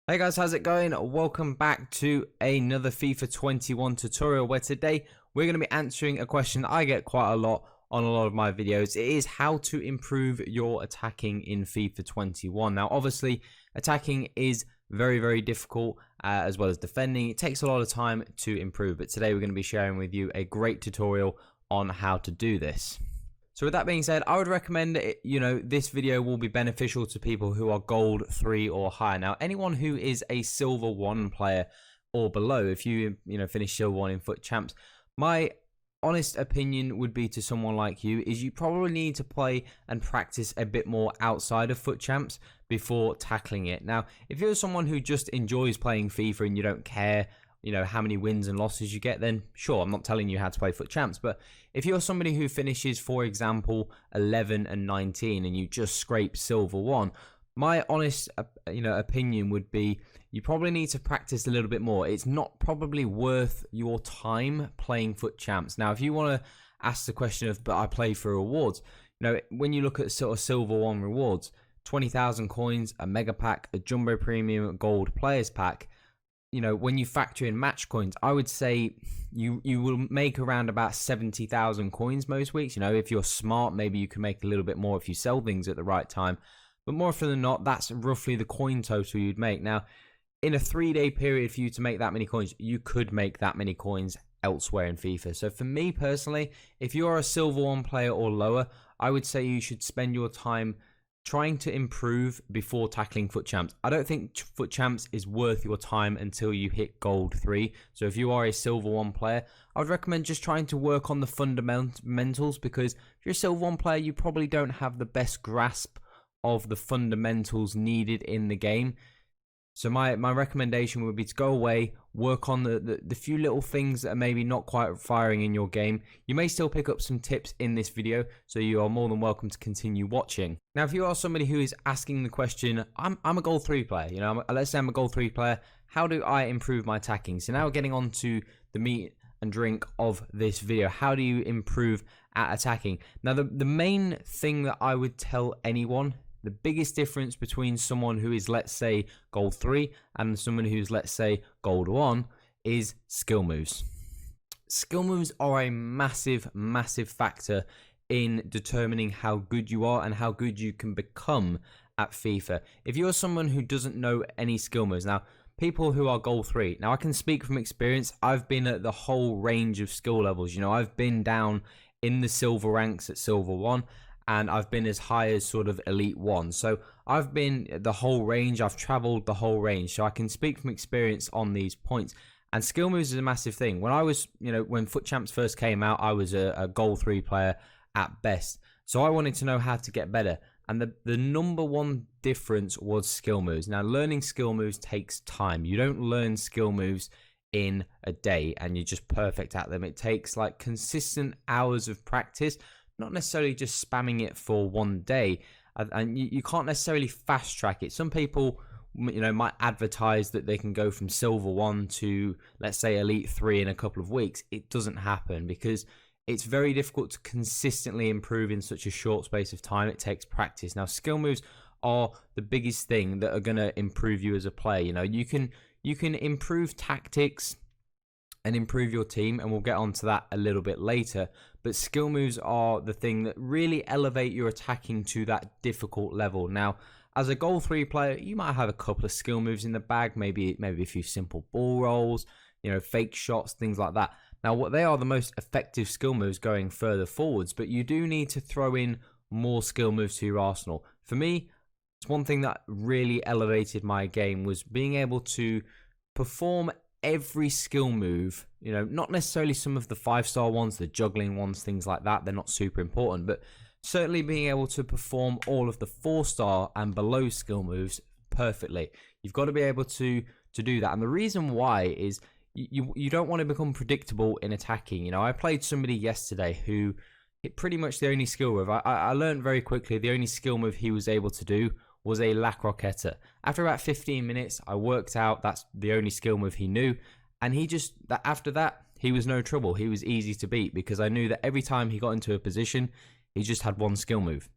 Hey guys, how's it going? Welcome back to another FIFA 21 tutorial where today we're going to be answering a question I get quite a lot on a lot of my videos. It is how to improve your attacking in FIFA 21. Now obviously attacking is very difficult as well as defending. It takes a lot of time to improve, but today we're going to be sharing with you a great tutorial on how to do this. So with that being said, I would recommend, this video will be beneficial to people who are gold 3 or higher. Now, anyone who is a silver 1 player or below, if you finish silver 1 in FUT Champs, my honest opinion would be to someone like you is you probably need to play and practice a bit more outside of FUT Champs before tackling it. Now, if you're someone who just enjoys playing FIFA and you don't care how many wins and losses you get, then sure, I'm not telling you how to play FUT Champs. But if you're somebody who finishes, for example, 11 and 19 and you just scrape silver 1, my honest opinion would be you probably need to practice a little bit more. It's not probably worth your time playing FUT Champs. Now, if you want to ask the question of, but I play for rewards, when you look at sort of silver 1 rewards, 20,000 coins, a mega pack, a jumbo premium gold players pack, when you factor in match coins, I would say you will make around about 70,000 coins most weeks. If you're smart, maybe you can make a little bit more if you sell things at the right time. But more often than not, that's roughly the coin total you'd make. Now, in a 3-day period for you to make that many coins, you could make that many coins elsewhere in FIFA. So for me personally, if you're a silver 1 player or lower, I would say you should spend your time trying to improve before tackling FUT Champs. I don't think FUT Champs is worth your time until you hit gold 3. So if you are a silver 1 player, I would recommend just trying to work on the fundamentals, because if you're a silver 1 player, you probably don't have the best grasp of the fundamentals needed in the game. So my recommendation would be to go away, work on the few little things that are maybe not quite firing in your game. You may still pick up some tips in this video, so you are more than welcome to continue watching. Now, if you are somebody who is asking the question, I'm a gold 3 player, let's say I'm a gold 3 player, how do I improve my attacking? So now we're getting on to the meat and drink of this video. How do you improve at attacking? Now, the main thing that I would tell anyone, the biggest difference between someone who is, let's say, gold 3 and someone who's, let's say, gold 1 is skill moves. Skill moves are a massive factor in determining how good you are and how good you can become at FIFA. If you're someone who doesn't know any skill moves, now, people who are gold 3, now I can speak from experience. I've been at the whole range of skill levels. I've been down in the silver ranks at silver 1, and I've been as high as sort of elite 1. So I've been the whole range. I've traveled the whole range. So I can speak from experience on these points. And skill moves is a massive thing. When I was, when FUT Champs first came out, I was a gold 3 player at best. So I wanted to know how to get better. And the number one difference was skill moves. Now, learning skill moves takes time. You don't learn skill moves in a day and you're just perfect at them. It takes like consistent hours of practice, not necessarily just spamming it for one day, and you can't necessarily fast track it. Some people might advertise that they can go from silver 1 to, let's say, elite 3 in a couple of weeks. It doesn't happen because it's very difficult to consistently improve in such a short space of time. It takes practice. Now, skill moves are the biggest thing that are going to improve you as a player. You can improve tactics and improve your team, and we'll get onto that a little bit later. But skill moves are the thing that really elevate your attacking to that difficult level. Now, as a gold 3 player, you might have a couple of skill moves in the bag, maybe a few simple ball rolls, fake shots, things like that. Now, what they are the most effective skill moves going further forwards, but you do need to throw in more skill moves to your arsenal. For me, it's one thing that really elevated my game was being able to perform every skill move, not necessarily some of the 5-star ones, the juggling ones, things like that. They're not super important, but certainly being able to perform all of the 4-star and below skill moves perfectly. You've got to be able to do that. And the reason why is you don't want to become predictable in attacking. I played somebody yesterday who hit pretty much the only skill move. I learned very quickly the only skill move he was able to do was a La Croqueta. After about 15 minutes, I worked out that's the only skill move he knew. And after that, he was no trouble. He was easy to beat because I knew that every time he got into a position, he just had one skill move.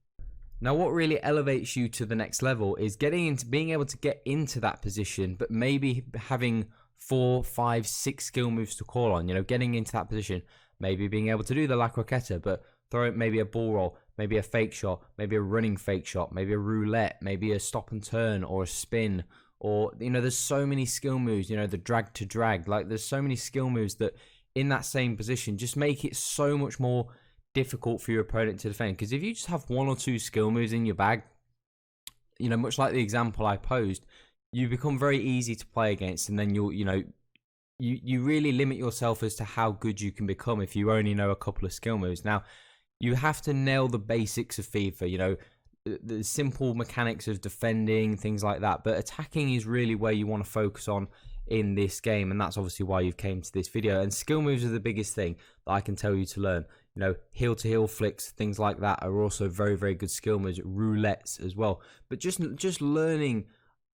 Now, what really elevates you to the next level is being able to get into that position, but maybe having 4, 5, 6 skill moves to call on, getting into that position, maybe being able to do the La Croqueta, but throw maybe a ball roll, maybe a fake shot, maybe a running fake shot, maybe a roulette, maybe a stop and turn or a spin, or, there's so many skill moves, the drag to drag, like there's so many skill moves that in that same position just make it so much more difficult for your opponent to defend. Because if you just have 1 or 2 skill moves in your bag, much like the example I posed, you become very easy to play against, and then you really limit yourself as to how good you can become if you only know a couple of skill moves. Now, you have to nail the basics of FIFA, the simple mechanics of defending, things like that, but attacking is really where you want to focus on in this game, and that's obviously why you've came to this video. And skill moves are the biggest thing that I can tell you to learn. Heel to heel flicks, things like that are also very, very good skill moves. Roulettes as well. But just learning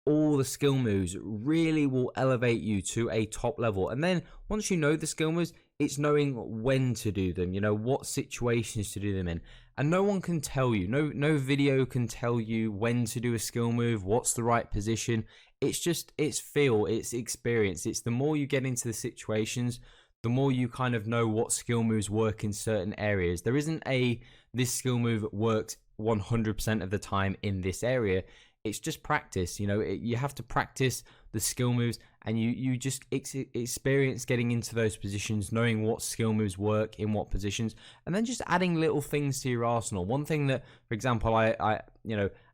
all the skill moves really will elevate you to a top level. And then once you know the skill moves, it's knowing when to do them, what situations to do them in. And no one can tell you, no video can tell you when to do a skill move, what's the right position. It's feel, it's experience. It's the more you get into the situations, the more you kind of know what skill moves work in certain areas. There isn't this skill move works 100% of the time in this area. It's just practice. You have to practice the skill moves, and you just experience getting into those positions, knowing what skill moves work in what positions, and then just adding little things to your arsenal. One thing that, for example, I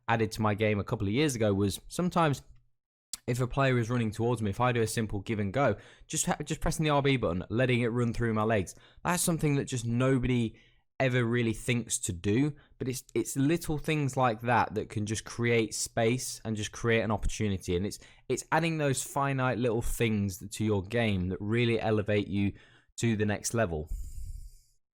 added to my game a couple of years ago was sometimes if a player is running towards me, if I do a simple give and go, just pressing the RB button, letting it run through my legs. That's something that just nobody ever really thinks to do, but it's little things like that that can just create space and just create an opportunity. And it's adding those finite little things to your game that really elevate you to the next level.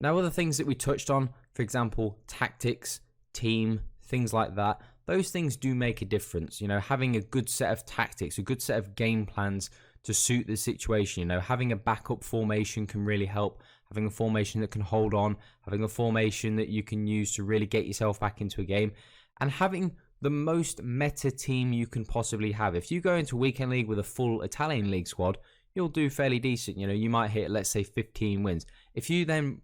Now, other things that we touched on, for example, tactics, team, things like that, those things do make a difference. Having a good set of tactics, a good set of game plans to suit the situation. Having a backup formation can really help. Having a formation that can hold on, having a formation that you can use to really get yourself back into a game, and having the most meta team you can possibly have. If you go into Weekend League with a full Italian League squad, you'll do fairly decent. You might hit, let's say, 15 wins. If you then,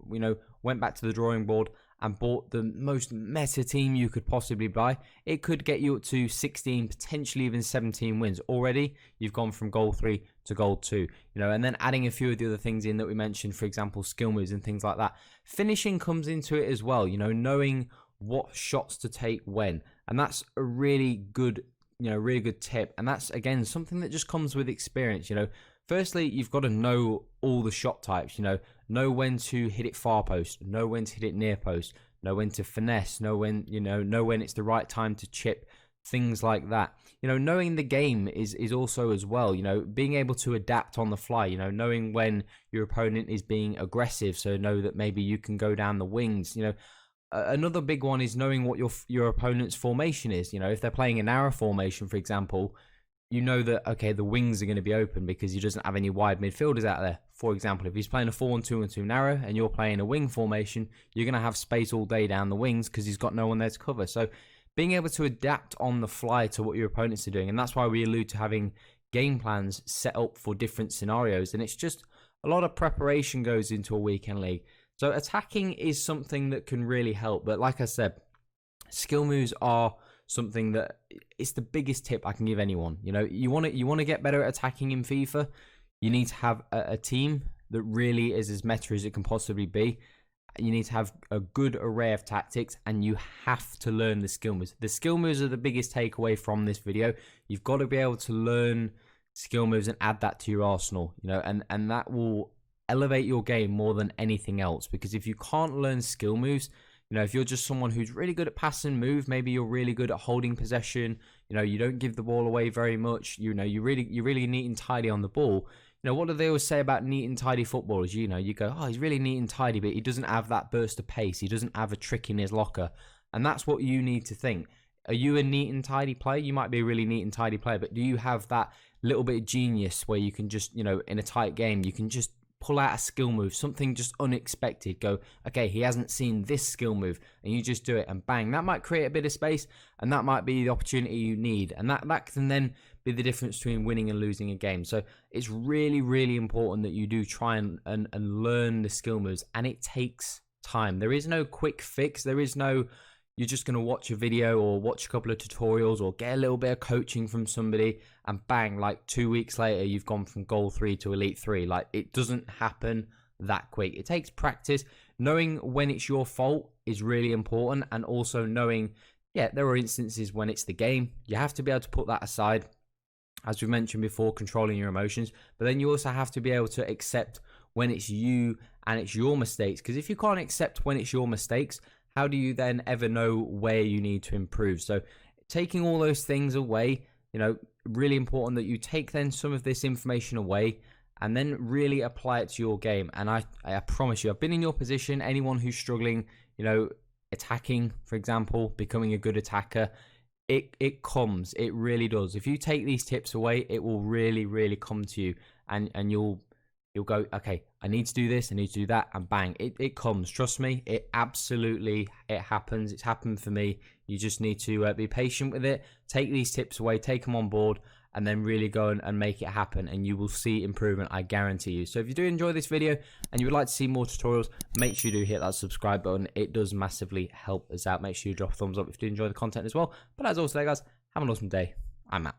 went back to the drawing board and bought the most meta team you could possibly buy, it could get you up to 16, potentially even 17 wins. Already, you've gone from gold 3 to gold 2, and then adding a few of the other things in that we mentioned, for example, skill moves and things like that. Finishing comes into it as well, knowing what shots to take when, and that's a really good, really good tip. And that's, again, something that just comes with experience. Firstly, you've got to know all the shot types, know when to hit it far post, know when to hit it near post, know when to finesse, know when it's the right time to chip, things like that. Knowing the game is also as well, being able to adapt on the fly, knowing when your opponent is being aggressive, so know that maybe you can go down the wings. Another big one is knowing what your opponent's formation is. If they're playing a narrow formation, for example, that, okay, the wings are going to be open because he doesn't have any wide midfielders out there. For example, if he's playing a 4-1-2-1-2 narrow and you're playing a wing formation, you're going to have space all day down the wings because he's got no one there to cover. So being able to adapt on the fly to what your opponents are doing, and that's why we allude to having game plans set up for different scenarios. And it's just a lot of preparation goes into a weekend league. So attacking is something that can really help. But like I said, skill moves are something that it's the biggest tip I can give anyone. You want to get better at attacking in FIFA, you need to have a team that really is as meta as it can possibly be. You need to have a good array of tactics, and you have to learn the skill moves. The skill moves are the biggest takeaway from this video. You've got to be able to learn skill moves and add that to your arsenal, and that will elevate your game more than anything else. Because if you can't learn skill moves, if you're just someone who's really good at pass and move, maybe you're really good at holding possession, you don't give the ball away very much, you're really neat and tidy on the ball. What do they always say about neat and tidy footballers? You go, oh, he's really neat and tidy, but he doesn't have that burst of pace. He doesn't have a trick in his locker. And that's what you need to think. Are you a neat and tidy player? You might be a really neat and tidy player, but do you have that little bit of genius where you can just, in a tight game, you can just pull out a skill move, something just unexpected. Go, okay, he hasn't seen this skill move, and you just do it, and bang, that might create a bit of space, and that might be the opportunity you need, and that can then be the difference between winning and losing a game. So it's really, really important that you do try and learn the skill moves, and it takes time. There is no quick fix. There is no, you're just going to watch a video or watch a couple of tutorials or get a little bit of coaching from somebody and bang, like 2 weeks later, you've gone from gold 3 to elite 3. Like, it doesn't happen that quick. It takes practice. Knowing when it's your fault is really important, and also knowing, yeah, there are instances when it's the game. You have to be able to put that aside. As we mentioned before, controlling your emotions, but then you also have to be able to accept when it's you and it's your mistakes. Because if you can't accept when it's your mistakes, how do you then ever know where you need to improve? So taking all those things away, you know, really important that you take then some of this information away and then really apply it to your game. And I promise you, I've been in your position. Anyone who's struggling, you know, attacking, for example, becoming a good attacker, it comes, it really does. If you take these tips away, it will really, really come to you, and you'll go, okay, I need to do this, I need to do that, and bang, it comes. Trust me, it happens. It's happened for me. You just need to be patient with it, take these tips away, take them on board, and then really go and make it happen, and you will see improvement, I guarantee you. So if you do enjoy this video and you would like to see more tutorials, make sure you do hit that subscribe button. It does massively help us out. Make sure you drop a thumbs up if you do enjoy the content as well. But as always, guys, have an awesome day. I'm Matt.